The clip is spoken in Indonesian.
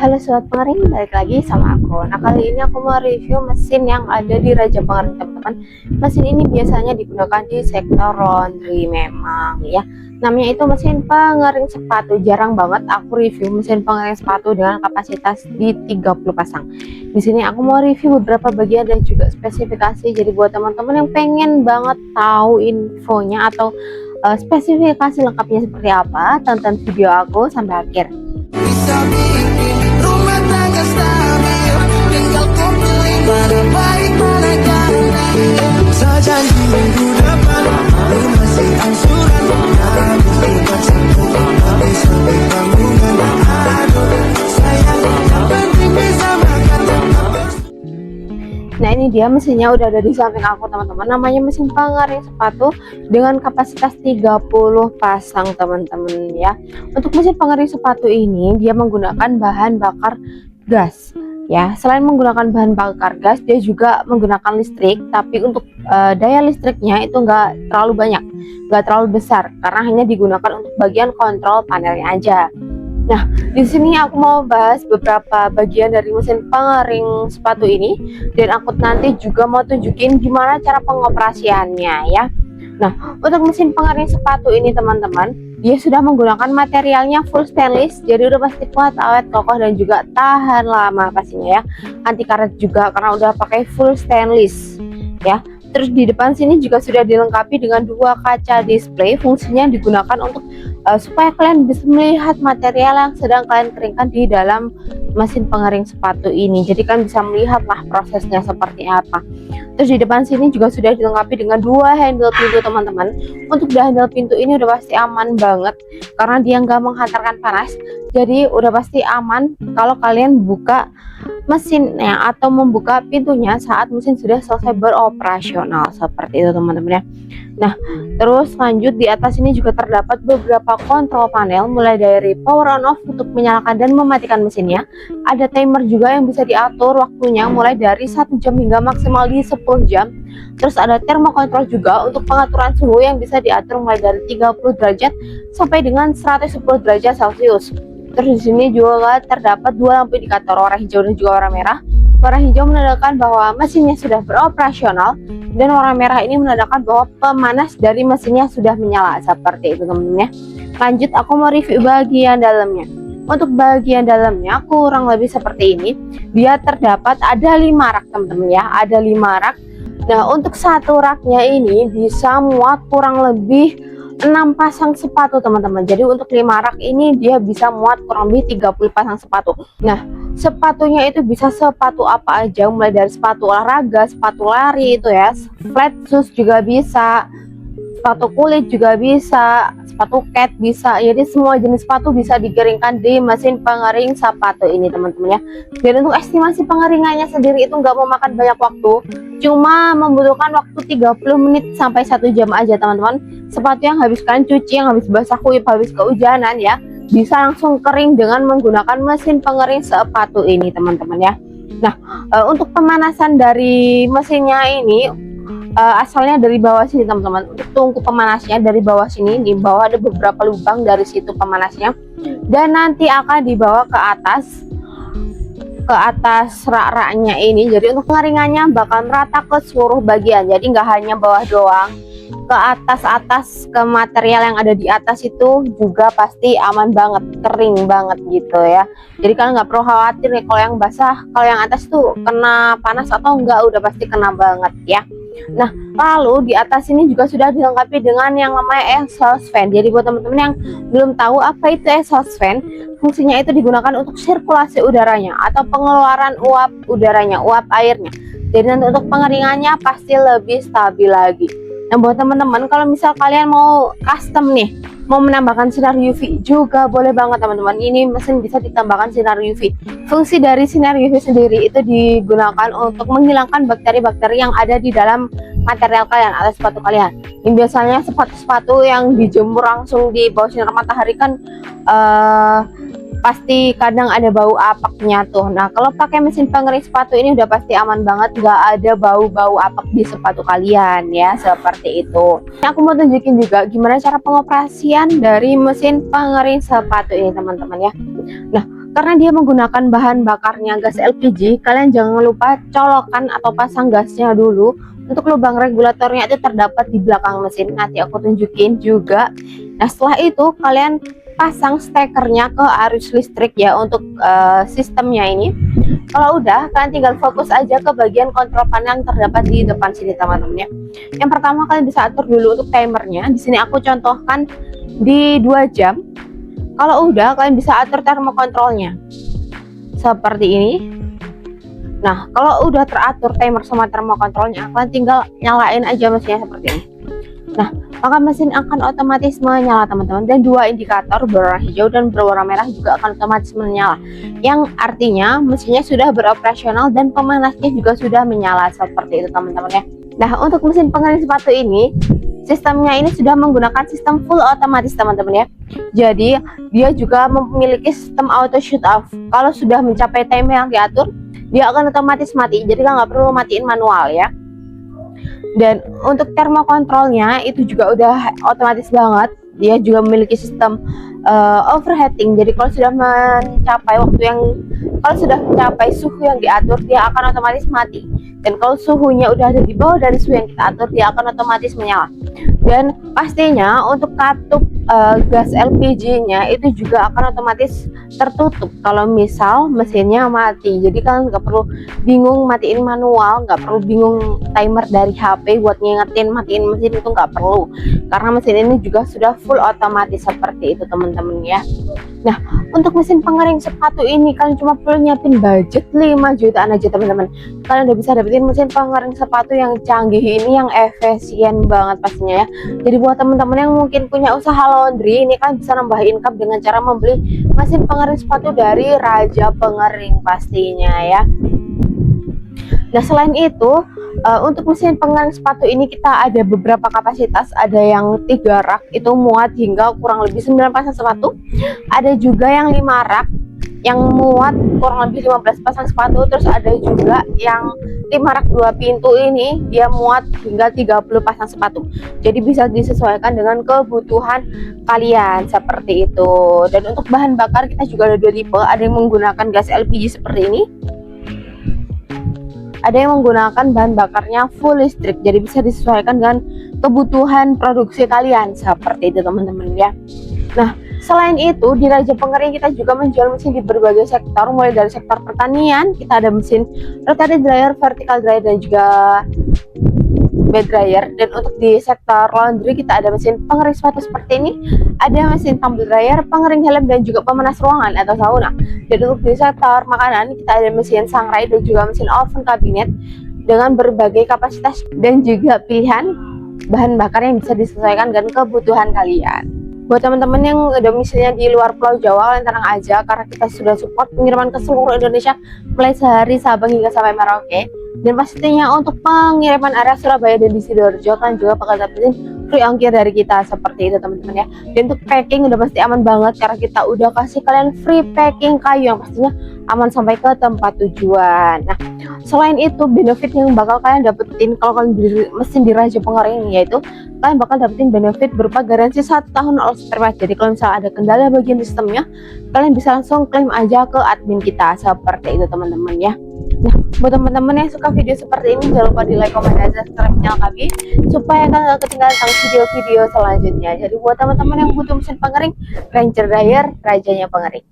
Halo Sobat Pengering, balik lagi sama aku. Nah, kali ini aku mau review mesin yang ada di Raja Pengering, teman-teman. Mesin ini biasanya digunakan di sektor laundry memang ya. Namanya itu mesin pengering sepatu. Jarang banget aku review mesin pengering sepatu dengan kapasitas di 30 pasang. Di sini aku mau review beberapa bagian dan juga spesifikasi. Jadi buat teman-teman yang pengen banget tahu infonya atau spesifikasi lengkapnya seperti apa, tonton video aku sampai akhir. Bisa bikin rumah tangga stabil, tinggal kau pilih mana baik mana gak. Sejanji minggu depan lu masih angsuran, habis bukan satu habis sampai tanggungan. Aduh sayang, yang penting bisa makan. Nah, ini dia mesinnya udah ada di samping aku, teman-teman. Namanya mesin pengering sepatu dengan kapasitas 30 pasang, teman-teman ya. Untuk mesin pengering sepatu ini dia menggunakan bahan bakar gas ya. Selain menggunakan bahan bakar gas, dia juga menggunakan listrik, tapi untuk daya listriknya itu enggak terlalu banyak, enggak terlalu besar karena hanya digunakan untuk bagian kontrol panelnya aja. Nah, di sini aku mau bahas beberapa bagian dari mesin pengering sepatu ini, dan aku nanti juga mau tunjukin gimana cara pengoperasiannya ya. Nah, untuk mesin pengering sepatu ini, teman-teman, dia sudah menggunakan materialnya full stainless, jadi udah pasti kuat, awet, kokoh, dan juga tahan lama pastinya ya. Anti karat juga karena udah pakai full stainless ya. Terus di depan sini juga sudah dilengkapi dengan dua kaca display, fungsinya digunakan untuk supaya kalian bisa melihat material yang sedang kalian keringkan di dalam mesin pengering sepatu ini. Jadi kan bisa melihat lah prosesnya seperti apa. Terus di depan sini juga sudah dilengkapi dengan dua handle pintu, teman-teman. Untuk handle pintu ini udah pasti aman banget karena dia nggak menghantarkan panas. Jadi udah pasti aman kalau kalian buka mesinnya atau membuka pintunya saat mesin sudah selesai beroperasional seperti itu, teman-teman ya. Nah, terus lanjut di atas ini juga terdapat beberapa kontrol panel, mulai dari power on off untuk menyalakan dan mematikan mesinnya. Ada timer juga yang bisa diatur waktunya mulai dari 1 jam hingga maksimal di 10 jam. Terus ada thermocontrol juga untuk pengaturan suhu yang bisa diatur mulai dari 30 derajat sampai dengan 110 derajat Celcius. Terus di sini juga terdapat dua lampu indikator, warna hijau dan juga warna merah. Warna hijau menandakan bahwa mesinnya sudah beroperasional, dan warna merah ini menandakan bahwa pemanas dari mesinnya sudah menyala seperti itu, teman-teman ya. Lanjut aku mau review bagian dalamnya. Untuk bagian dalamnya kurang lebih seperti ini. Dia terdapat ada 5 rak, teman-teman ya. Ada 5 rak. Nah, untuk satu raknya ini bisa muat kurang lebih 6 pasang sepatu, teman-teman. Jadi untuk 5 rak ini dia bisa muat kurang lebih 30 pasang sepatu. Nah, sepatunya itu bisa sepatu apa aja, mulai dari sepatu olahraga, sepatu lari itu ya, flat shoes juga bisa, sepatu kulit juga bisa, sepatu cat bisa. Jadi semua jenis sepatu bisa dikeringkan di mesin pengering sepatu ini, teman-teman ya. Dan untuk estimasi pengeringannya sendiri itu nggak memakan banyak waktu, cuma membutuhkan waktu 30 menit sampai 1 jam aja, teman-teman. Sepatu yang habis kalian cuci, yang habis basah kuyup, habis kehujanan ya, bisa langsung kering dengan menggunakan mesin pengering sepatu ini, teman-teman ya. Nah, untuk pemanasan dari mesinnya ini asalnya dari bawah sini, teman-teman. Untuk tungku pemanasnya dari bawah sini, di bawah ada beberapa lubang, dari situ pemanasnya, dan nanti akan dibawa ke atas rak-raknya ini. Jadi untuk pengeringannya bakal rata ke seluruh bagian, jadi nggak hanya bawah doang, ke atas ke material yang ada di atas itu juga pasti aman banget, kering banget gitu ya. Jadi kalian nggak perlu khawatir nih kalau yang basah, kalau yang atas tuh kena panas atau enggak, udah pasti kena banget ya. Nah, lalu di atas ini juga sudah dilengkapi dengan yang namanya exhaust fan. Jadi buat teman-teman yang belum tahu apa itu exhaust fan, fungsinya itu digunakan untuk sirkulasi udaranya atau pengeluaran uap udaranya, uap airnya. Jadi nanti untuk pengeringannya pasti lebih stabil lagi. Nah, buat teman-teman kalau misal kalian mau custom nih, mau menambahkan sinar UV juga boleh banget, teman-teman. Ini mesin bisa ditambahkan sinar UV. Fungsi dari sinar UV sendiri itu digunakan untuk menghilangkan bakteri-bakteri yang ada di dalam material kalian atau sepatu kalian. Ini biasanya sepatu-sepatu yang dijemur langsung di bawah sinar matahari kan pasti kadang ada bau apaknya tuh. Nah, kalau pakai mesin pengering sepatu ini udah pasti aman banget, nggak ada bau-bau apak di sepatu kalian ya, seperti itu. Nah, aku mau tunjukin juga gimana cara pengoperasian dari mesin pengering sepatu ini, teman-teman ya. Nah, Karena dia menggunakan bahan bakarnya gas LPG, kalian jangan lupa colokan atau pasang gasnya dulu. Untuk lubang regulatornya itu terdapat di belakang mesin, nanti aku tunjukin juga. Nah setelah itu kalian pasang stekernya ke arus listrik ya untuk sistemnya ini. Kalau udah, kalian tinggal fokus aja ke bagian kontrol panel yang terdapat di depan sini teman-teman ya. Yang pertama kalian bisa atur dulu untuk timernya. Di sini aku contohkan di 2 jam. Kalau udah, kalian bisa atur termokontrolnya seperti ini. Nah, kalau udah teratur timer sama termokontrolnya, kalian tinggal nyalain aja mesinnya seperti ini. Nah, maka mesin akan otomatis menyala teman-teman, dan 2 indikator berwarna hijau dan berwarna merah juga akan otomatis menyala, yang artinya mesinnya sudah beroperasional dan pemanasnya juga sudah menyala seperti itu teman-teman ya. Nah, untuk mesin pengering sepatu ini sistemnya ini sudah menggunakan sistem full otomatis teman-teman ya. Jadi dia juga memiliki sistem auto shut off. Kalau sudah mencapai timer yang diatur, dia akan otomatis mati. Jadi nggak perlu matiin manual ya. Dan untuk termokontrolnya itu juga udah otomatis banget. Dia juga memiliki sistem overheating. Jadi kalau sudah mencapai suhu yang diatur, dia akan otomatis mati. Dan kalau suhunya udah ada di bawah dari suhu yang kita atur, dia akan otomatis menyala. Dan pastinya untuk katup gas LPG-nya itu juga akan otomatis tertutup kalau misal mesinnya mati. Jadi kalian nggak perlu bingung matiin manual, nggak perlu bingung timer dari HP buat ngingetin matiin mesin, itu nggak perlu, karena mesin ini juga sudah full otomatis seperti itu teman-teman ya. Nah, untuk mesin pengering sepatu ini kalian cuma perlu nyiapin budget 5 jutaan aja teman-teman. Kalian udah bisa dapetin mesin pengering sepatu yang canggih ini, yang efisien banget pastinya ya. Jadi buat teman-teman yang mungkin punya usaha laundry, ini kan bisa nambah income dengan cara membeli mesin pengering sepatu dari Raja Pengering pastinya ya. Nah selain itu untuk mesin pengering sepatu ini kita ada beberapa kapasitas. Ada yang 3 rak itu muat hingga kurang lebih 9 pasang sepatu. Ada juga yang 5 rak yang muat kurang lebih 15 pasang sepatu. Terus ada juga yang 5 rak 2 pintu ini dia muat hingga 30 pasang sepatu. Jadi bisa disesuaikan dengan kebutuhan kalian seperti itu. Dan untuk bahan bakar kita juga ada 2 tipe. Ada yang menggunakan gas LPG seperti ini, ada yang menggunakan bahan bakarnya full listrik. Jadi bisa disesuaikan dengan kebutuhan produksi kalian seperti itu teman-teman ya. Nah selain itu di Raja Pengering kita juga menjual mesin di berbagai sektor, mulai dari sektor pertanian kita ada mesin rotary dryer, vertical dryer dan juga bed dryer. Dan untuk di sektor laundry kita ada mesin pengering sepatu seperti ini, ada mesin tumble dryer, pengering helm dan juga pemanas ruangan atau sauna. Dan untuk di sektor makanan kita ada mesin sangrai dan juga mesin oven kabinet dengan berbagai kapasitas dan juga pilihan bahan bakar yang bisa disesuaikan dengan kebutuhan kalian. Buat teman-teman yang domisilinya di luar Pulau Jawa, kalian tenang aja karena kita sudah support pengiriman ke seluruh Indonesia mulai sehari Sabang hingga sampai Merauke. Dan pastinya untuk pengiriman area Surabaya dan di Sidoarjo kan juga bakal dapetin free ongkir dari kita seperti itu teman-teman ya. Dan untuk packing udah pasti aman banget karena kita udah kasih kalian free packing kayu yang pastinya aman sampai ke tempat tujuan. Nah selain itu benefit yang bakal kalian dapetin kalau kalian beli mesin di Raja Pengering yaitu kalian bakal dapetin benefit berupa garansi 1 tahun all spare part. Jadi kalau misalnya ada kendala bagian sistemnya, kalian bisa langsung klaim aja ke admin kita seperti itu teman-teman ya. Nah buat teman-teman yang suka video seperti ini, jangan lupa di like, komen, dan subscribe channel kami supaya kalian gak ketinggalan tentang video-video selanjutnya. Jadi buat teman-teman yang butuh mesin pengering, Ranger Dryer, rajanya pengering.